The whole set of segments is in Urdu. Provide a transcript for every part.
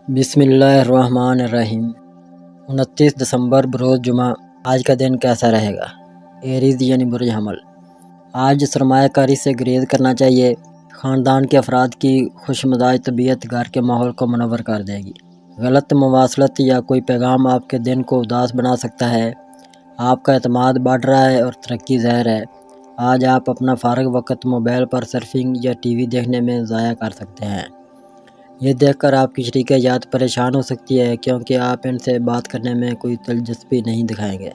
بسم اللہ الرحمن الرحیم۔ 29 دسمبر بروز جمعہ۔ آج کا دن کیسا رہے گا؟ ایریز یعنی برج حمل۔ آج سرمایہ کاری سے گریز کرنا چاہیے۔ خاندان کے افراد کی خوش مزاج طبیعت گھر کے ماحول کو منور کر دے گی۔ غلط مواصلت یا کوئی پیغام آپ کے دن کو اداس بنا سکتا ہے۔ آپ کا اعتماد بڑھ رہا ہے اور ترقی ظاہر ہے۔ آج آپ اپنا فارغ وقت موبائل پر سرفنگ یا ٹی وی دیکھنے میں ضائع کر سکتے ہیں۔ یہ دیکھ کر آپ کی شریک حیات پریشان ہو سکتی ہے کیونکہ آپ ان سے بات کرنے میں کوئی دلچسپی نہیں دکھائیں گے۔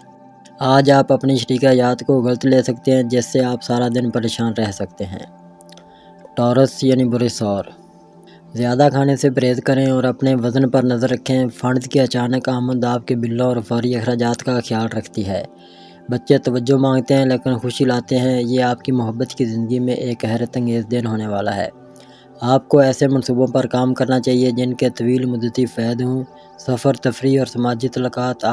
آج آپ اپنی شریک حیات کو غلط لے سکتے ہیں جس سے آپ سارا دن پریشان رہ سکتے ہیں۔ ٹورس یعنی برج ثور۔ زیادہ کھانے سے پرہیز کریں اور اپنے وزن پر نظر رکھیں۔ فنڈز کی اچانک آمد آپ کے بلوں اور فوری اخراجات کا خیال رکھتی ہے۔ بچے توجہ مانگتے ہیں لیکن خوشی لاتے ہیں۔ یہ آپ کی محبت کی زندگی میں ایک حیرت انگیز دن ہونے والا ہے۔ آپ کو ایسے منصوبوں پر کام کرنا چاہیے جن کے طویل مدتی فائد ہوں۔ سفر، تفریح اور سماجی تعلقات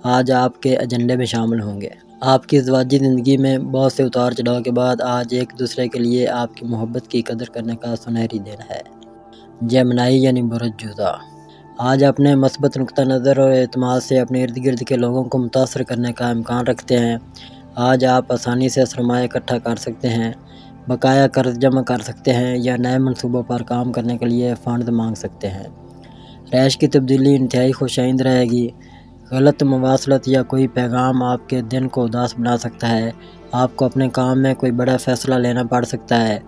آج آپ کے ایجنڈے میں شامل ہوں گے۔ آپ کی ازدواجی زندگی میں بہت سے اتار چڑھاؤ کے بعد آج ایک دوسرے کے لیے آپ کی محبت کی قدر کرنے کا سنہری دن ہے۔ جیمنائی یعنی برج جوزا۔ آج اپنے مثبت نقطہ نظر اور اعتماد سے اپنے ارد گرد کے لوگوں کو متاثر کرنے کا امکان رکھتے ہیں۔ آج آپ آسانی سے سرمایہ اکٹھا کر سکتے ہیں، بقایا قرض جمع کر سکتے ہیں یا نئے منصوبوں پر کام کرنے کے لیے فنڈز مانگ سکتے ہیں۔ رہائش کی تبدیلی انتہائی خوش آئند رہے گی۔ غلط مواصلت یا کوئی پیغام آپ کے دن کو اداس بنا سکتا ہے۔ آپ کو اپنے کام میں کوئی بڑا فیصلہ لینا پڑ سکتا ہے۔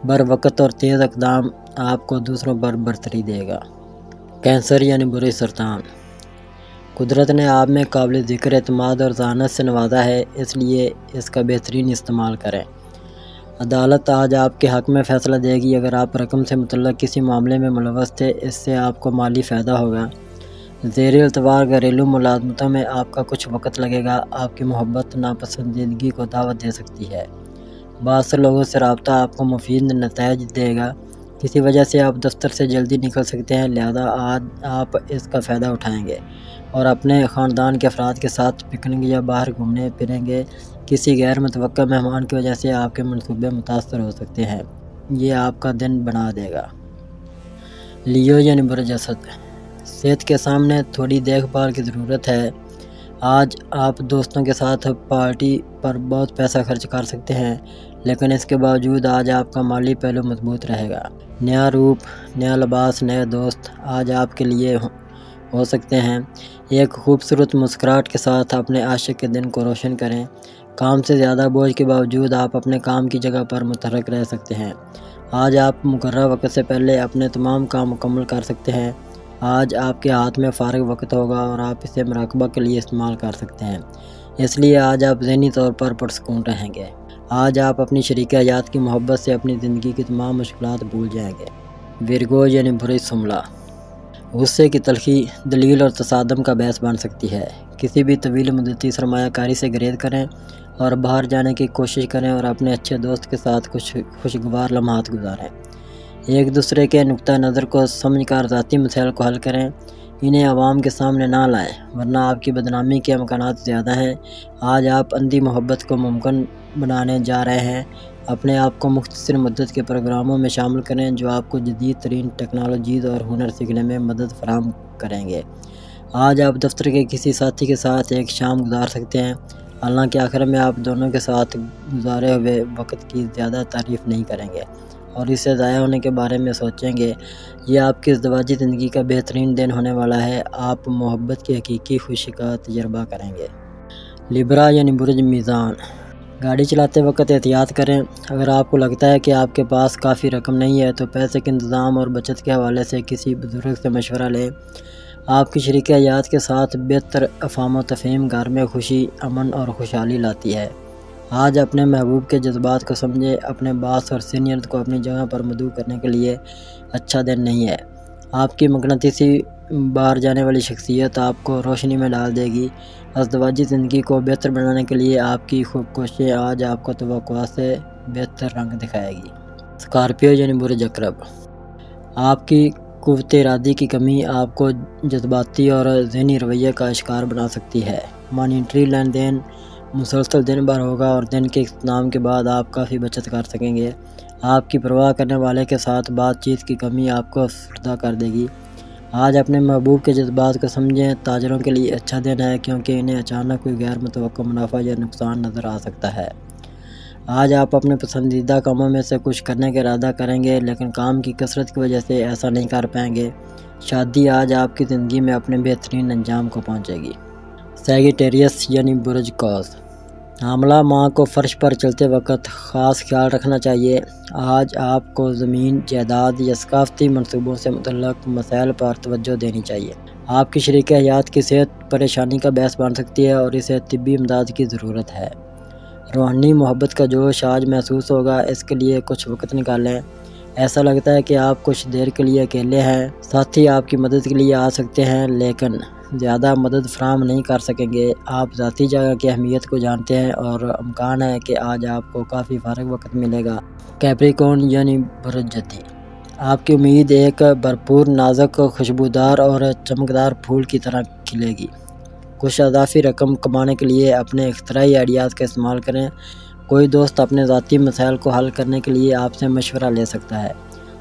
بروقت اور تیز اقدام آپ کو دوسروں پر برتری دے گا۔ کینسر یعنی برج سرطان۔ قدرت نے آپ میں قابل ذکر اعتماد اور ذہانت سے نوازا ہے، اس لیے اس کا بہترین استعمال کریں۔ عدالت آج آپ کے حق میں فیصلہ دے گی۔ اگر آپ رقم سے متعلق کسی معاملے میں ملوث تھے، اس سے آپ کو مالی فائدہ ہوگا۔ زیر التوا گھریلو ملازمتوں میں آپ کا کچھ وقت لگے گا۔ آپ کی محبت ناپسندیدگی کو دعوت دے سکتی ہے۔ بعض سے لوگوں سے رابطہ آپ کو مفید نتائج دے گا۔ کسی وجہ سے آپ دفتر سے جلدی نکل سکتے ہیں، لہذا آج آپ اس کا فائدہ اٹھائیں گے اور اپنے خاندان کے افراد کے ساتھ پکنک یا باہر گھومنے پھریں گے۔ کسی غیر متوقع مہمان کی وجہ سے آپ کے منصوبے متاثر ہو سکتے ہیں، یہ آپ کا دن بنا دے گا۔ لیو یعنی برج اسد۔ صحت کے سامنے تھوڑی دیکھ بھال کی ضرورت ہے۔ آج آپ دوستوں کے ساتھ پارٹی پر بہت پیسہ خرچ کر سکتے ہیں، لیکن اس کے باوجود آج آپ کا مالی پہلو مضبوط رہے گا۔ نیا روپ، نیا لباس، نئے دوست آج آپ کے لیے ہو سکتے ہیں۔ ایک خوبصورت مسکراہٹ کے ساتھ اپنے عاشق کے دن کو روشن کریں۔ کام سے زیادہ بوجھ کے باوجود آپ اپنے کام کی جگہ پر متحرک رہ سکتے ہیں۔ آج آپ مقررہ وقت سے پہلے اپنے تمام کام مکمل کر سکتے ہیں۔ آج آپ کے ہاتھ میں فارغ وقت ہوگا اور آپ اسے مراقبہ کے لیے استعمال کر سکتے ہیں، اس لیے آج آپ ذہنی طور پر پرسکون رہیں گے۔ آج آپ اپنی شریک حیات کی محبت سے اپنی زندگی کی تمام مشکلات بھول جائیں گے۔ ورگو یعنی برج شملہ۔ غصے کی تلخی دلیل اور تصادم کا باعث بن سکتی ہے۔ کسی بھی طویل مدتی سرمایہ کاری سے گریز کریں اور باہر جانے کی کوشش کریں اور اپنے اچھے دوست کے ساتھ خوشگوار لمحات گزاریں۔ ایک دوسرے کے نقطہ نظر کو سمجھ کر ذاتی مسائل کو حل کریں، انہیں عوام کے سامنے نہ لائیں ورنہ آپ کی بدنامی کے امکانات زیادہ ہیں۔ آج آپ اندھی محبت کو ممکن بنانے جا رہے ہیں۔ اپنے آپ کو مختصر مدت کے پروگراموں میں شامل کریں جو آپ کو جدید ترین ٹیکنالوجیز اور ہنر سیکھنے میں مدد فراہم کریں گے۔ آج آپ دفتر کے کسی ساتھی کے ساتھ ایک شام گزار سکتے ہیں، حالانکہ آخر میں آپ دونوں کے ساتھ گزارے ہوئے وقت کی زیادہ تعریف نہیں کریں گے اور اسے ضائع ہونے کے بارے میں سوچیں گے۔ یہ آپ کی ازدواجی زندگی کا بہترین دن ہونے والا ہے۔ آپ محبت کی حقیقی خوشی کا تجربہ کریں گے۔ لیبرا یعنی برج میزان۔ گاڑی چلاتے وقت احتیاط کریں۔ اگر آپ کو لگتا ہے کہ آپ کے پاس کافی رقم نہیں ہے تو پیسے کے انتظام اور بچت کے حوالے سے کسی بزرگ سے مشورہ لیں۔ آپ کی شریک حیات کے ساتھ بہتر افہام و تفہیم گھر میں خوشی، امن اور خوشحالی لاتی ہے۔ آج اپنے محبوب کے جذبات کو سمجھیں۔ اپنے باس اور سینئر کو اپنی جگہ پر مدعو کرنے کے لیے اچھا دن نہیں ہے۔ آپ کی مقناطیسی باہر جانے والی شخصیت آپ کو روشنی میں ڈال دے گی۔ ازدواجی زندگی کو بہتر بنانے کے لیے آپ کی خوب کوششیں آج آپ کو توقعات سے بہتر رنگ دکھائے گی۔ اسکارپیو یعنی برج عقرب۔ آپ کی قوت ارادی کی کمی آپ کو جذباتی اور ذہنی رویے کا شکار بنا سکتی ہے۔ مانیٹری لین دین مسلسل دن بھر ہوگا اور دن کے اختتام کے بعد آپ کافی بچت کر سکیں گے۔ آپ کی پرواہ کرنے والے کے ساتھ بات چیت کی کمی آپ کو افسردہ کر دے گی۔ آج اپنے محبوب کے جذبات کو سمجھیں۔ تاجروں کے لیے اچھا دن ہے کیونکہ انہیں اچانک کوئی غیر متوقع منافع یا نقصان نظر آ سکتا ہے۔ آج آپ اپنے پسندیدہ کاموں میں سے کچھ کرنے کا ارادہ کریں گے لیکن کام کی کثرت کی وجہ سے ایسا نہیں کر پائیں گے۔ شادی آج آپ کی زندگی میں اپنے بہترین انجام کو پہنچے گی۔ سیگیٹیریس یعنی برج قوس، حاملہ ماں کو فرش پر چلتے وقت خاص خیال رکھنا چاہیے۔ آج آپ کو زمین، جائیداد یا ثقافتی منصوبوں سے متعلق مسائل پر توجہ دینی چاہیے۔ آپ کی شریک حیات کی صحت پریشانی کا باعث بن سکتی ہے اور اسے طبی امداد کی ضرورت ہے۔ روحانی محبت کا جوش آج محسوس ہوگا، اس کے لیے کچھ وقت نکالیں۔ ایسا لگتا ہے کہ آپ کچھ دیر کے لیے اکیلے ہیں۔ ساتھی آپ کی مدد کے لیے آ سکتے ہیں لیکن زیادہ مدد فراہم نہیں کر سکیں گے۔ آپ ذاتی جگہ کی اہمیت کو جانتے ہیں اور امکان ہے کہ آج آپ کو کافی فارغ وقت ملے گا۔ کیپریکارن یعنی برج جدی، آپ کی امید ایک بھرپور، نازک، خوشبودار اور چمکدار پھول کی طرح کھلے گی۔ کچھ اضافی رقم کمانے کے لیے اپنے اختراعی آئیڈیاز کا استعمال کریں۔ کوئی دوست اپنے ذاتی مسائل کو حل کرنے کے لیے آپ سے مشورہ لے سکتا ہے۔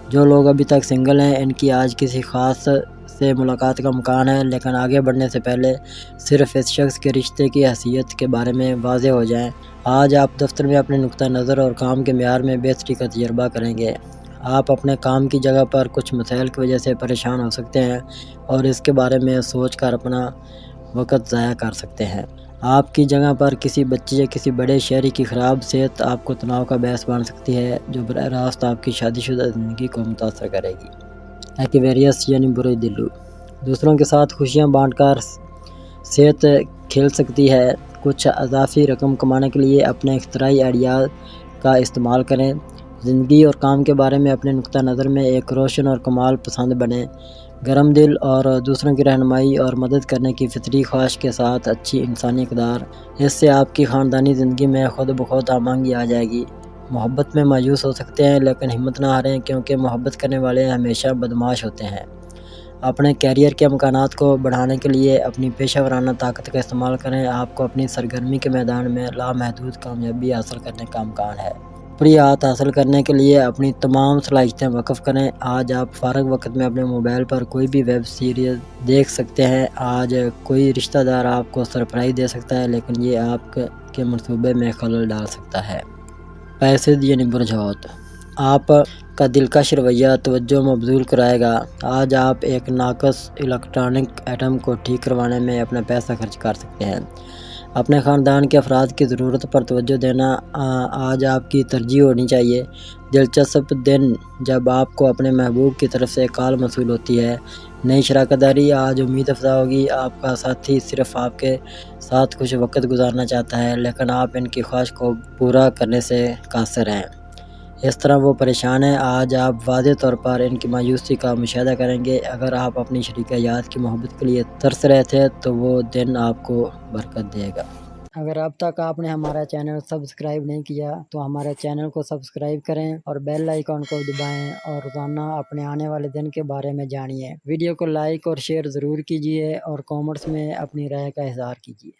جو لوگ ابھی تک سنگل ہیں، ان کی آج کسی خاص سے ملاقات کا امکان ہے، لیکن آگے بڑھنے سے پہلے صرف اس شخص کے رشتے کی حیثیت کے بارے میں واضح ہو جائیں۔ آج آپ دفتر میں اپنے نقطہ نظر اور کام کے معیار میں بہتری کا تجربہ کریں گے۔ آپ اپنے کام کی جگہ پر کچھ مسائل کی وجہ سے پریشان ہو سکتے ہیں اور اس کے بارے میں سوچ کر اپنا وقت ضائع کر سکتے ہیں۔ آپ کی جگہ پر کسی بچے یا کسی بڑے شہری کی خراب صحت آپ کو تناؤ کا باعث بن سکتی ہے، جو براہ راست آپ کی شادی شدہ زندگی کو متاثر کرے گی۔ ایکویریس یعنی برج دلو، دوسروں کے ساتھ خوشیاں بانٹ کر صحت کھل سکتی ہے۔ کچھ اضافی رقم کمانے کے لیے اپنے اختراعی آئیڈیاز کا استعمال کریں۔ زندگی اور کام کے بارے میں اپنے نقطہ نظر میں ایک روشن اور کمال پسند بنیں۔ گرم دل اور دوسروں کی رہنمائی اور مدد کرنے کی فطری خواہش کے ساتھ اچھی انسانی اقدار، اس سے آپ کی خاندانی زندگی میں خود بخود ہم آہنگی آ جائے گی۔ محبت میں مایوس ہو سکتے ہیں لیکن ہمت نہ ہاریں کیونکہ محبت کرنے والے ہمیشہ بدمعاش ہوتے ہیں۔ اپنے کیریئر کے امکانات کو بڑھانے کے لیے اپنی پیشہ ورانہ طاقت کا استعمال کریں۔ آپ کو اپنی سرگرمی کے میدان میں لامحدود کامیابی حاصل کرنے کا امکان ہے۔ اوپریات حاصل کرنے کے لیے اپنی تمام صلاحیتیں وقف کریں۔ آج آپ فارغ وقت میں اپنے موبائل پر کوئی بھی ویب سیریز دیکھ سکتے ہیں۔ آج کوئی رشتہ دار آپ کو سرپرائز دے سکتا ہے لیکن یہ آپ کے منصوبے میں خلل ڈال سکتا ہے۔ پیسد یعنی برج حوت، آپ کا دلکش رویہ توجہ مبذول کرائے گا۔ آج آپ ایک ناقص الیکٹرانک آئٹم کو ٹھیک کروانے میں اپنا پیسہ خرچ کر سکتے ہیں۔ اپنے خاندان کے افراد کی ضرورت پر توجہ دینا آج آپ کی ترجیح ہونی چاہیے۔ دلچسپ دن جب آپ کو اپنے محبوب کی طرف سے کال موصول ہوتی ہے۔ نئی شراکت داری آج امید افزا ہوگی۔ آپ کا ساتھی صرف آپ کے ساتھ کچھ وقت گزارنا چاہتا ہے لیکن آپ ان کی خواہش کو پورا کرنے سے قاصر ہیں۔ اس طرح وہ پریشان ہیں۔ آج آپ واضح طور پر ان کی مایوسی کا مشاہدہ کریں گے۔ اگر آپ اپنی شریک حیات کی محبت کے لیے ترس رہے تھے تو وہ دن آپ کو برکت دے گا۔ اگر اب تک آپ نے ہمارا چینل سبسکرائب نہیں کیا تو ہمارے چینل کو سبسکرائب کریں اور بیل آئیکن کو دبائیں اور روزانہ اپنے آنے والے دن کے بارے میں جانیے۔ ویڈیو کو لائک اور شیئر ضرور کیجیے اور کامنٹس میں اپنی رائے کا اظہار کیجیے۔